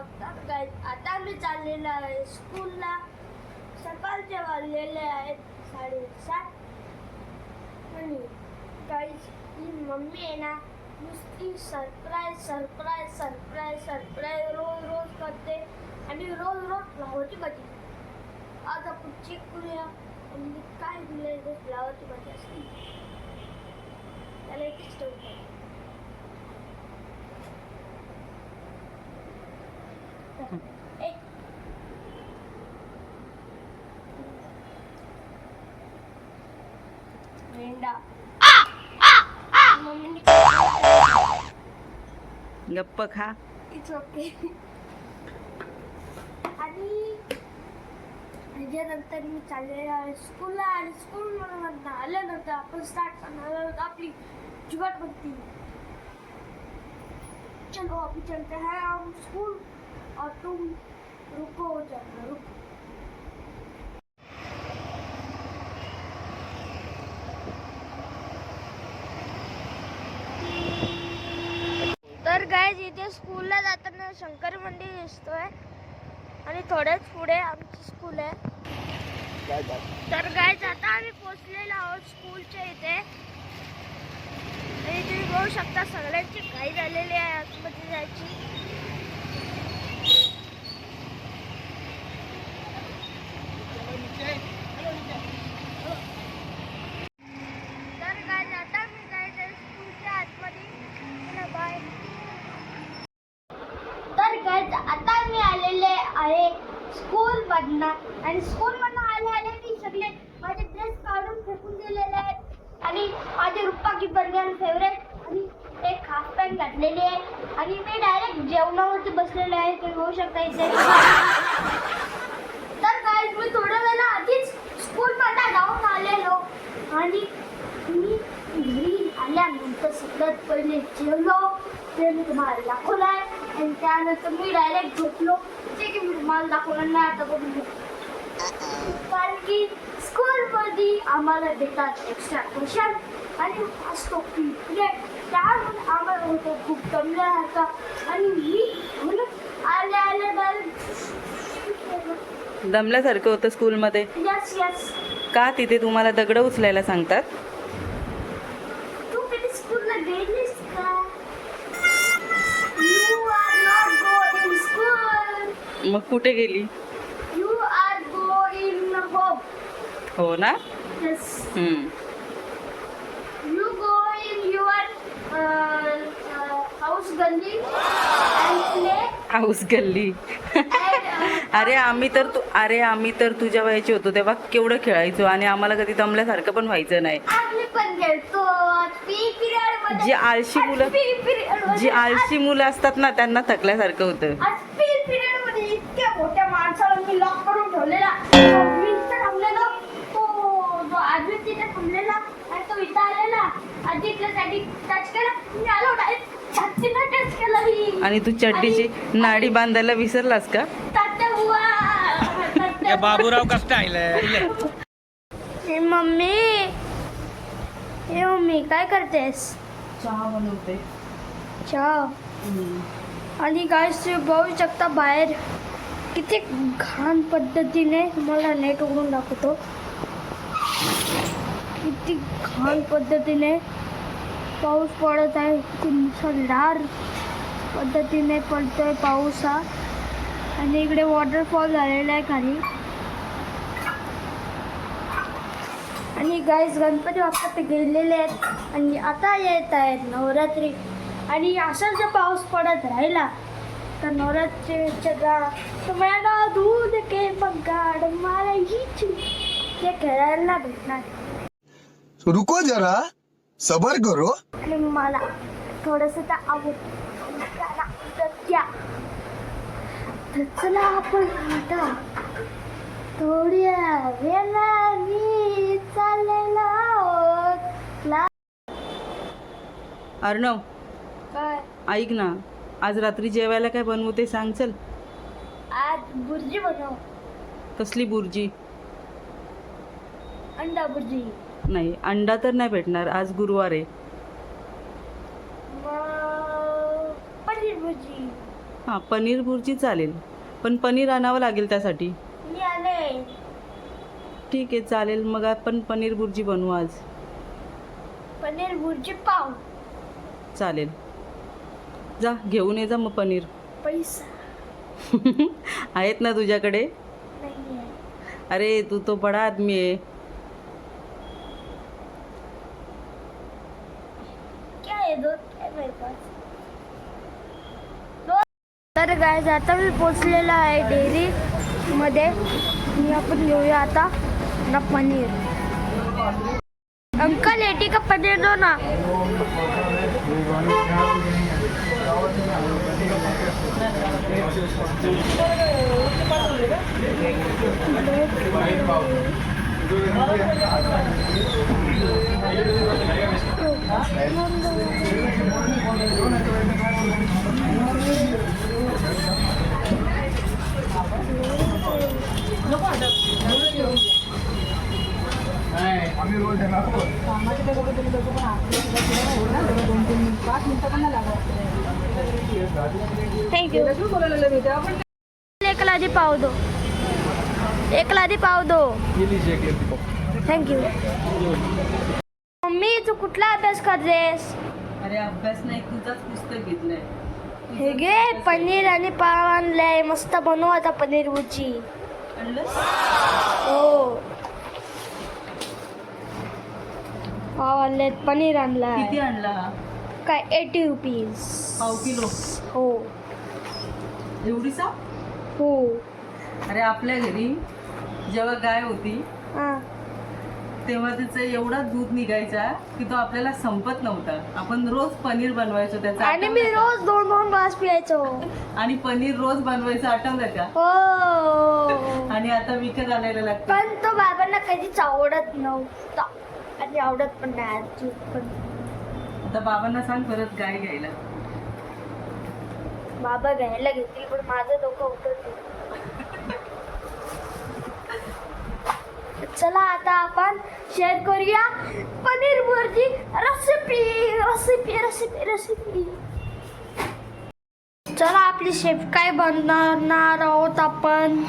आता मी चाललेलो आहे स्कूलला. सकाळचे वाजलेले आहेत 7:30. आणि गाईज ही मम्मी आहे ना नुसती सरप्राईज सरप्राईज सरप्राईज सरप्राईज रोज रोज करते आणि रोज रोज फ्लावरची भाजी. आज आपण चेक करूया आणि काय दिले फ्लावरची भाजी असते त्याला एकच ठेवतो. गप्प खा. It's okay. आणि त्याच्यानंतर मी चाललेलो आहे स्कूलला आणि स्कूलमधून आल्यानंतर आपण स्टार्ट करणार आहोत आपली जुगाटबत्ती. चलो अभी चलते हैं हम स्कूल और तुम रुको जरा रुको. तर गाईज इथे स्कूलला जाताना शंकर मंदिर दिसतोय आणि थोडंच पुढे आमची स्कूल आहे. तर गाईज आता आम्ही पोहोचलेलो आहोत स्कूलच्या इथे आणि तुम्ही बघू शकता सगळ्यांची घाई झालेली आहे आतमध्ये जायची. तर गाईज आता मी जायचं स्कूलच्या आतमध्ये. बाय. तर गाईज आता मी आलेले आहे स्कूल मधनं आणि स्कूल मधनं आले मी सगळे माझे ड्रेस काढून फेकून दिलेले आहेत आणि माझे रुप्पा की बर्गर फेवरेट आणि एक हाफ पॅन्ट घातलेली आहे आणि मी डायरेक्ट जेवणावरती बसलेले आहे. तुम्ही बघू शकता इथे. तर गाईज मी थोड्या वेळा आधीच स्कूल मध्ये जाऊन आलेलो आणि मी घरी आल्यानंतर सगळ्यात पहिले जेवलो. ते मी तुम्हाला दाखवलं आहे आणि त्यानंतर मी डायरेक्ट झोपलो. जे की मी तुम्हाला दाखवलं नाही आता बघून. कारण की स्कूलमध्ये आम्हाला देतात एक्स्ट्रा क्वेश्चन आणि असतो पिरियड. त्यामुळे आम्हाला होतं खूप दमल्यासारखा आणि मी म्हणून आले डायरेक्ट दमल्यासारखं होतं स्कूलमध्ये. Yes yes. का तिथे तुम्हाला दगड उचलायला सांगतात? तू कधी स्कूलला गेलीस का? You are not going school. मग कुठे गेली? You are going home. हो ना. Yes. You go in your house gully and play. House gully. And, अरे आम्ही तर तुझ्या वयाचे होतो तेव्हा केवढं खेळायचो आणि आम्हाला कधी दमल्यासारखं पण व्हायचं नाही. आम्ही पण खेळतो पी पिरियड मध्ये. जी आळशी मुलं असतात ना त्यांना थकल्यासारखं होतं. आज पी पिरियड मध्ये इतक्या मोठ्या माणसाला मी लॉक करून ठेवलेला. मी इथं थांबलेलो. तो जो आधी तिथे थांबलेला आणि तो इथं आलेला. आधी इथल्यासाठी टच केला. मी आलो डायरेक्ट छातीला टच केला मी. आणि तू चड्डीची नाडी बांधायला विसरलास का? या बाबूराव का स्टाईल आहे. मम्मी काय करतेस? चहा बनवते. चहा. आणि गाईस तुम्ही बघू शकता बाहेर किती घाण पद्धतीने मला नेट उघडून दाखवतो. किती घाण पद्धतीने पाऊस पडत आहे. किती मुसळधार पद्धतीने पडतोय पाऊस हा. आणि इकडे वॉटरफॉल झालेला आहे खाली. आणि गाईस गणपती बाप्पा ते गेलेले आहेत आणि आता येत आहेत नवरात्री. आणि असाच जर पाऊस पडत राहिला तर नवरात्रीच्या तुम्हाला दूध के बगाड मला हीच ते खेळायला भेटणार. रुको जरा सबर करो. आणि मला थोडंसं तर आवडतं. तर चला आपण आता थोड्या वेळाने चाललेलो आहोत. अर्णव काय ऐक ना, आज रात्री जेवायला काय बनवू ते सांग. चल. आज बुर्जी बनव. कसली बुर्जी? अंडा बुर्जी. नाही, अंडा तर नाही भेटणार, आज गुरुवार आहे. मग पनीर भुर्जी. हां पनीर भुर्जी चालेल, पण पनीर आणावं लागेल त्यासाठी. मी आले. ठीक आहे चालेल, मग आपण पनीर भुर्जी बनवू आज. पनीर भुर्जी पाव. चालेल, जा घेऊन ये जा मग पनीर. पैसा आहेत ना तुझ्याकडे? नाही आहे. अरे तू तो बडा आदमी आहे. क्या आहे दूध काय मेरे पास. तर गाइस आता मी पोचलेला आहे डेअरी मध्ये. मी आपण घेऊया आता ना पनीर. अंकल एटी का पनीर दो ना. थँक्यू. एक लादी पाव दो. एक लादी पाव दो. थँक्यू. मम्मी तू कुठला अभ्यास करतेस? अरे अभ्यास नाही, तुझाच पुस्तक घेतलंय. हे घे पनीर आणि पाव आणलंय. मस्त बनव आता पनीर भुर्जी. हो पाव आणलेत, पनीर आणलाय. किती आणला हा? काय 80 रुपीज. पाव किलो? हो एवढीचा? हो. अरे आपल्या घरी जेव्हा गाय होती हा. तेव्हा तिचं एवढा दूध निघायचा की तो आपल्याला संपत नव्हता. आपण रोज पनीर बनवायचो त्याचा. आणि मी रोज 2-2 ग्लास पियायचो. आणि पनीर रोज बनवायचं, आठवलं का? हो. आणि आता विकत आणायला लागतं. पण तो बाबांना कधीच आवडत नव्हता आणि आवडत पण नाही अजून पण. आता बाबांना सांग परत गाय घ्यायला. बाबा घ्यायला घेतील पण माझं डोकं उठत नाही. चला आता आपण शेअर करूया paneer bhurji recipe recipe recipe recipe. चला आपली शेफ काय बनवणार आहोत आपण.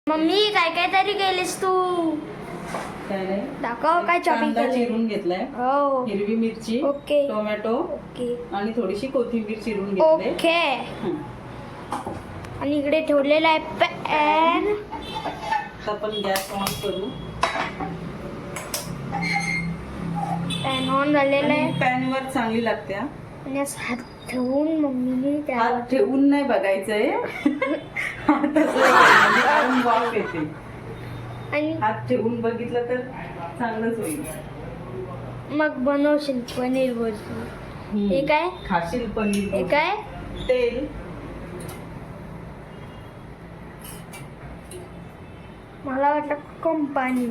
मम्मी काय काय तरी केलीस तू. काय नाही, दाखव काय चॉपिंग कांदा केली. चिरून घेतलाय, हो हिरवी मिरची, ओके. टोमॅटो ओके आणि थोडीशी कोथिंबीर चिरून घेतले. ओके. आणि इकडे ठेवलेला आहे पॅन. आता आपण गॅस ऑन करू. पॅन ऑन झालेला आहे. पॅन वर चांगली लागते हा. आणि असं हात ठेवून मम्मीने हात त्यावर ठेवून नाही बघायचंय. कारण वाफ येते. आणि हात ठेवून बघितलं तर चांगलंच होईल. मग बनवशील पनीर भुर्जी. हे काय? खाशील पनीर. हे काय? तेल. मला वाटतं कम पाणी.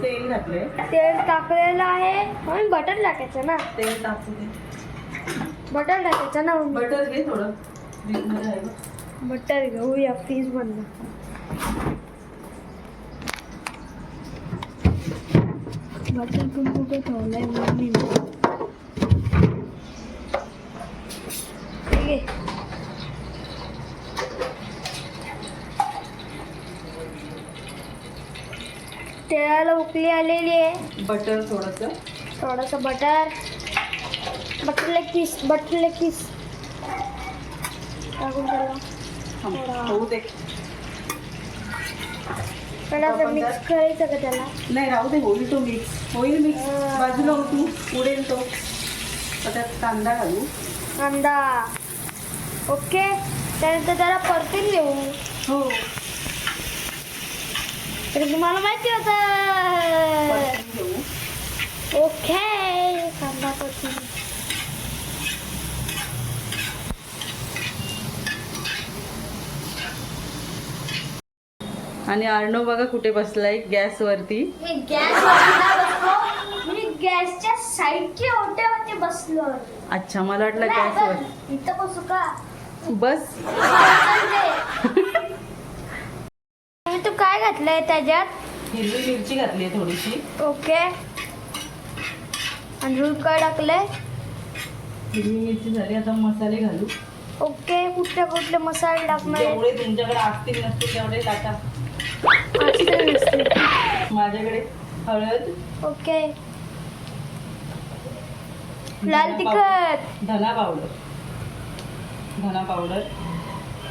तेल घातलंय. तेल टाकलेलं आहे. मग बटर टाकायचं ना. तेल टाकू दे. बटर टाकायचं ना. बटर घे थोडं. फ्रीजमध्ये आहे बघ. बटर घेऊया फ्रीज मधनं. बटर पण कुठे ठेवलंय मम्मीने. ठीक आहे. तेलाला उकळी आलेली आहे. बटर थोडंसं. थोडंसं butter. Butter leg piece. Butter leg piece टाकून त्याला होऊ दे. थोडासा मिक्स करायचं का त्याला. नाही राहू दे, होईल तो मिक्स. होईल मिक्स. बाजूला होतो, उडेल तो. त्यात कांदा घालू. कांदा. ओके. त्यानंतर त्याला परतून घेऊ. हो. तर तुम्हाला माहिती होतं. परतून घेऊ. ओके. कांदा परतून. आणि अर्णव बघा कुठे बसलाय, गॅसवरती. मी गॅसवर बसलो. मी गॅसच्या साईडच्या ओट्यावरती बसलो. अच्छा, मला वाटलं गॅसवर. इथं बसू का? बस. तू काय घातलंय त्याच्यात? हिरवी मिरची घातली आहे थोडीशी. ओके. आणि दूध काय टाकलंय? हिरवी मिरची झाली, आता मसाले घालू. ओके, कुठले कुठले मसाले टाकणार आहे? जेवढे तुमच्याकडे असतील नसतील तेवढे टाका. असतील नसतील. माझ्याकडे हळद, ओके, लाल तिखट, धना पावडर,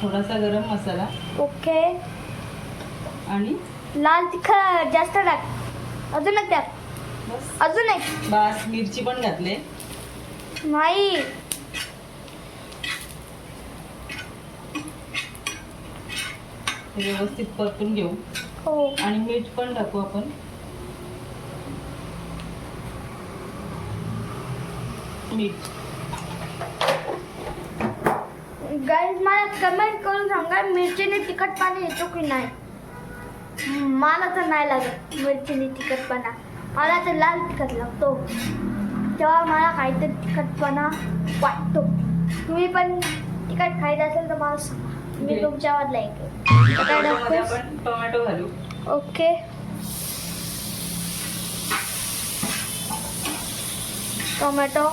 थोडासा गरम मसाला ओके, आणि लाल तिखट जास्त टाक, अजून एक टाक, बस. अजून एक. बस, मिरची पण घातले. नाही, हे व्यवस्थित परतून घेऊ हो. आणि मीठ पण टाकू आपण. मीठ. गाईज मला कमेंट करून सांगा मिरचीने तिखटपणा येतो की नाही. मला तर नाही लागत मिरचीने तिखटपणा, मला तर लाल तिखट लागतो. तेव्हा मला काहीतरी तिखटपणा वाटतो. तुम्ही पण तिखट खायचं असेल तर मला सांगा, मी तुमच्यावर लाईक. त्याच्यामध्ये आपण टोमॅटो घालू. ओके, टोमॅटो,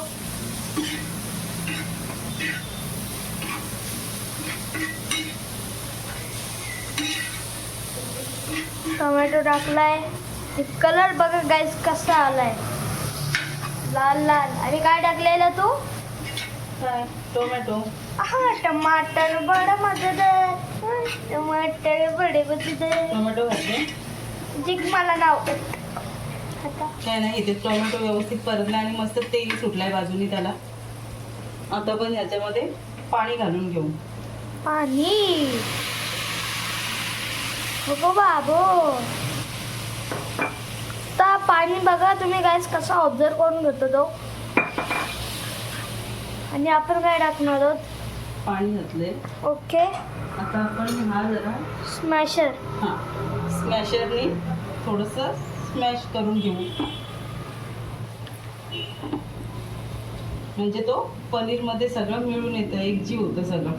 टोमॅटो टाकलाय. कलर बघा गाईस कसा आलाय, लाल लाल. आणि काय टाकलेलं तू? काय? टोमॅटो. हा, टमाटर बडा मजेदार, टमाटर बडे मजेदार. टोमॅटो घातले. जिग मला नाव आता. काय नाही, इथे टोमॅटो व्यवस्थित परतला आणि मस्त तेल सुटलाय बाजूनी त्याला. आता पण ह्याच्यामध्ये पाणी घालून घेऊ. पाणी, हो बाबो. आता पाणी बघा तुम्ही गाईस कसं ऑब्झर्व करून घेतो तो. आणि आपण काय टाकणार आहोत? पाणी घातले. ओके, आता आपण हा जरा स्मॅशर, स्मॅशरने थोडस स्मॅश करून घेऊ, म्हणजे तो पनीर मध्ये सगळं मिळून येतं, एकजीव होतं सगळं.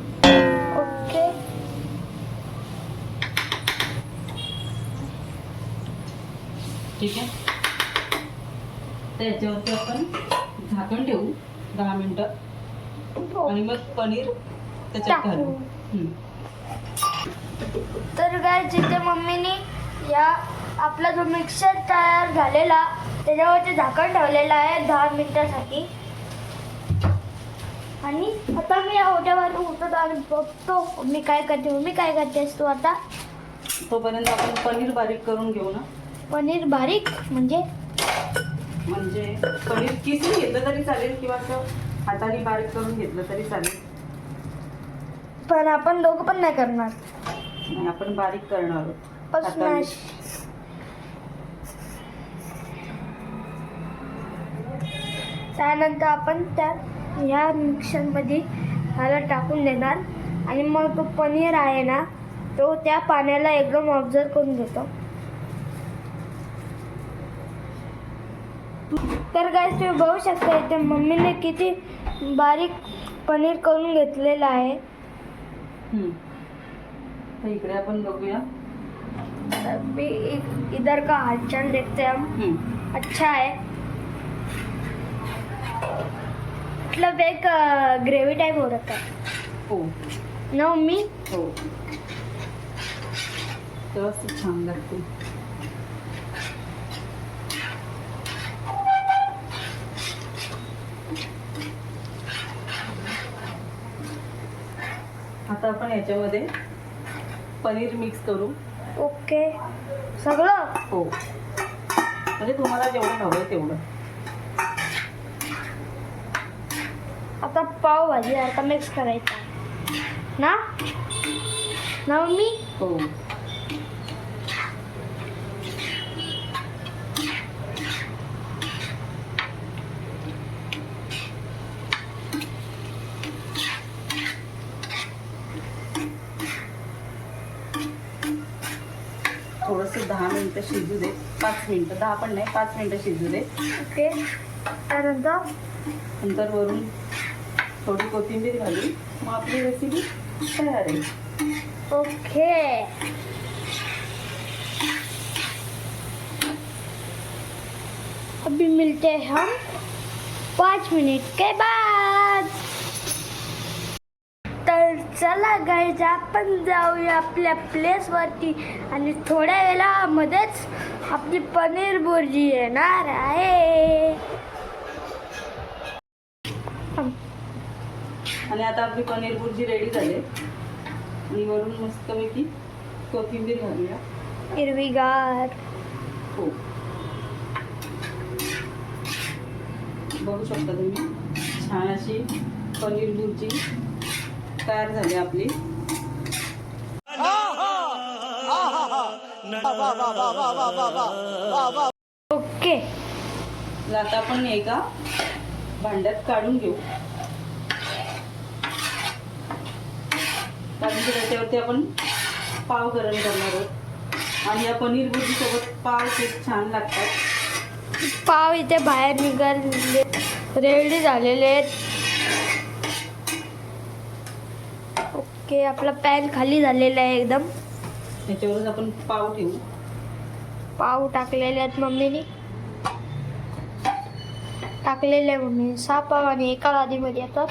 ओके. ठीक आहे. तर याच्यावरती आपण झाकण ठेवू 10 मिनिटं आणि मग पनीर त्याच्यात घालू. तर काय जिथे मम्मीने या आपला जो मिक्सर तयार झालेला त्याच्यावरती झाकण ठेवलेलं आहे 10 मिनिटासाठी. आणि आता मी या ओट्यावर उठत आणि बघतो मी काय करतेस तू आता. तोपर्यंत आपण पनीर बारीक करून घेऊ ना. पनीर बारीक म्हणजे पनीर किसून घेतलं तरी चालेल किंवा असं हाताने बारीक करून घेतलं तरी चालेल. पण आपण दोघं पण नाही करणार, आणि आपण बारीक करणार आहोत पण हाताने. स्मॅश. त्यानंतर आपण ह्या मिक्सरमध्ये ह्याला टाकून देणार आणि मग तो पनीर आहे ना तो त्या पाण्याला एकदम ऑब्झर्व करून घेतो. तर गाईस तुम्ही बघू शकता इथे मम्मीने किती बारीक पनीर करून घेतलेलं आहे. तर इकडे आपण बघूया. अभी इधर का हालचाल देखते हम. अच्छा है, मतलब एक ग्रेवी टाइप हो रखा है हो ना मम्मी. हो, व्यवस्थित छान लागते. आता आपण याच्यामध्ये पनीर मिक्स करू. ओके, सगळं. हो, म्हणजे तुम्हाला जेवढं हवं तेवढं. आता पावभाजी आता मिक्स करायचं ना ना मम्मी. हो, थोडंसं 10 मिनिटं शिजू दे. 5 मिनिटं, 10 पण नाही, 5 मिनिटं शिजू दे. ओके, त्यानंतर नंतर वरून थोडी कोथिंबीर घालू. मग आपली रेसिपी तयार आहे. ओके. अभी मिलते हैं हम 5 मिनट के बाद. चला गाईज आपण जाऊया आपल्या प्लेसवरती आणि थोड्या वेळामध्येच आपली पनीर भुर्जी येणार आहे. आणि आता आपली पनीर भुर्जी रेडी झाली आणि वरून मस्तपैकी कोथिंबीर घालूया. हिरवीगार. हो, बघू शकता तुम्ही छान अशी पनीर भुर्जी तयार झाली आपली. ओके. आता आपण एका भांड्यात काढून घेऊ, कारण की त्याच्यावरती आपण पाव गरम करणार आहोत आणि या पनीर भुर्जी सोबत पाव खूप छान लागतात. पाव इथे बाहेर निघाले, रेडी झालेले आहेत. ओके, आपला पॅन खाली झालेला आहे एकदम. त्याच्यावरच आपण पाव ठेवू. पाव टाकलेले आहेत मम्मीने. टाकलेले आहे मम्मी. 6 पाव आणि एका लादीमध्ये येतात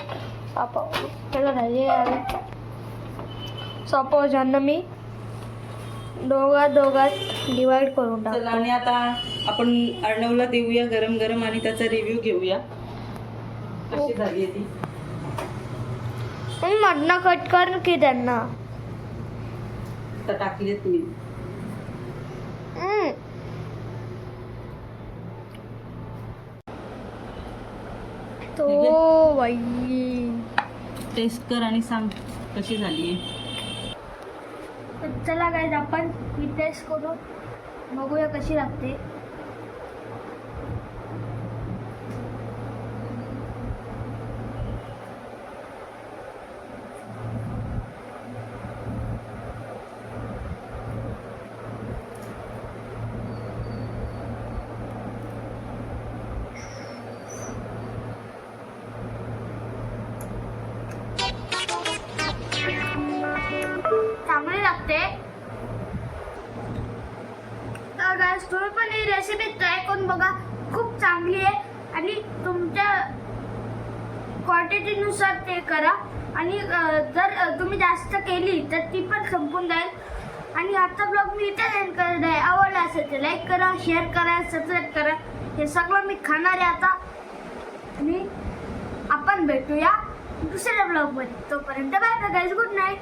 6 पाव. त्याला झालेले आहे 6 पाव ज्यांना मी दोघात डिवाइड करून चला, टाकतो. आणि आता आपण अर्णवला देऊया गरम गरम आणि त्याचा रिव्ह्यू घेऊया कशी झाली ती. मधनं कट कर की त्यांना. आता टाकलीत मी. तो बाई, टेस्ट कर आणि सांग कशी झाली. चला गाईज आपण ही टेस्ट करू, बघूया कशी लागते. चांगली लागते. तर गाईज तुम्ही पण ही रेसिपी ट्राय करून बघा, खूप चांगली आहे. आणि तुमच्या क्वांटिटीनुसार ते करा. आणि जर तुम्ही जास्त केली तर ती पण संपून जाईल. आणि आता ब्लॉग मी इथे एंड करत आहे. आवडला असेल तर लाईक करा, शेअर करा, सबस्क्राईब करा. हे सगळं मी खाणार आहे आता. आणि आपण भेटूया दुसऱ्या ब्लॉगमध्ये. तोपर्यंत bye bye guys, good night.